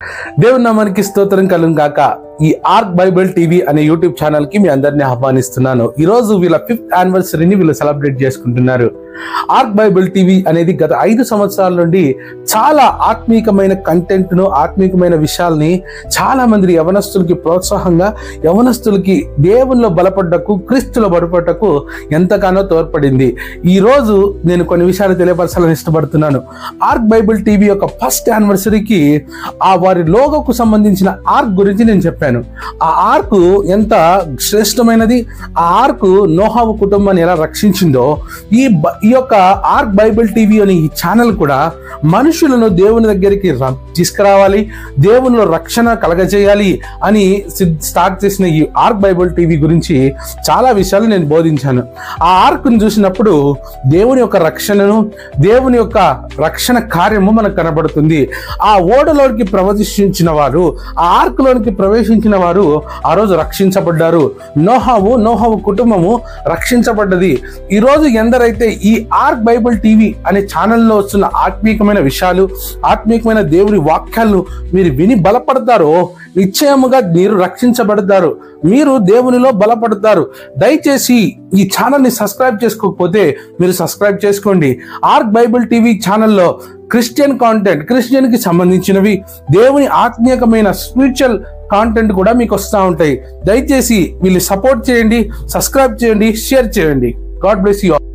దేవుని నామానికి స్తోత్రం కలుగును గాక. ఈ ఆర్క్ బైబిల్ టీవీ అనే యూట్యూబ్ ఛానల్ కి మీ అందరినీ ఆహ్వానిస్తున్నాను. ఈ రోజు వీళ్ళ 5th యానివర్సరీని వీళ్ళు సెలబ్రేట్ చేసుకుంటున్నారు. ఆర్క్ బైబిల్ టీవీ అనేది గత 5 సంవత్సరాల నుండి చాలా ఆత్మీకమైన కంటెంట్ ను, ఆత్మీకమైన విషయాల్ని చాలా మంది యవనస్తులకి ప్రోత్సాహంగా, యవనస్తులకి దేవునిలో బలపడ్డకు, క్రీస్తులో బలపడ్డకు ఎంతగానో తోడ్పడింది. ఈ రోజు నేను కొన్ని విషయాలు తెలియపరచాలని ఇష్టపడుతున్నాను. ఆర్క్ బైబిల్ టీవీ యొక్క 1st యానివర్సరీకి వారి లోగోకు సంబంధించిన ఆర్క్ గురించి నేను చెప్పాను. ఆ ఆర్క్ ఎంత శ్రేష్టమైనది, ఆ ఆర్క్ నోహావు కుటుంబాన్ని ఎలా రక్షించిందో, ఈ యొక్క ఆర్క్ బైబిల్ టీవీ అనే ఈ ఛానల్ కూడా మనుషులను దేవుని దగ్గరికి తీసుకురావాలి, దేవునిలో రక్షణ కలగజేయాలి అని స్టార్ట్ చేసిన ఈ ఆర్క్ బైబిల్ టీవీ గురించి చాలా విషయాలు నేను బోధించాను. ఆ ఆర్క్ను చూసినప్పుడు దేవుని యొక్క రక్షణను, దేవుని యొక్క రక్షణ కార్యము మనకు కనబడుతుంది. ఆ ఓడలోనికి ప్రవేశించిన వారు, ఆ ఆర్క్ లోనికి ప్రవేశించిన వారు ఆ రోజు రక్షించబడ్డారు. నోహావు కుటుంబము రక్షించబడ్డది. ఈ రోజు ఎందరైతే ఈ ఆర్క్ బైబిల్ టీవీ అనే ఛానల్లో వస్తున్న ఆత్మీకమైన విషయాలు, ఆత్మీకమైన దేవుని వాక్యాలను మీరు విని బలపడతారో నిశ్చయముగా మీరు రక్షించబడతారు, మీరు దేవునిలో బలపడతారు. దయచేసి ఈ ఛానల్ని సబ్స్క్రైబ్ చేసుకోకపోతే మీరు సబ్స్క్రైబ్ చేసుకోండి. ఆర్క్ బైబిల్ టీవీ ఛానల్లో క్రిస్టియన్ కాంటెంట్, క్రిస్టియన్కి సంబంధించినవి, దేవుని ఆత్మీయమైన స్పిరిచువల్ కాంటెంట్ కూడా మీకు వస్తూ ఉంటాయి. దయచేసి వీళ్ళు సపోర్ట్ చేయండి, సబ్స్క్రైబ్ చేయండి, షేర్ చేయండి. God bless you all.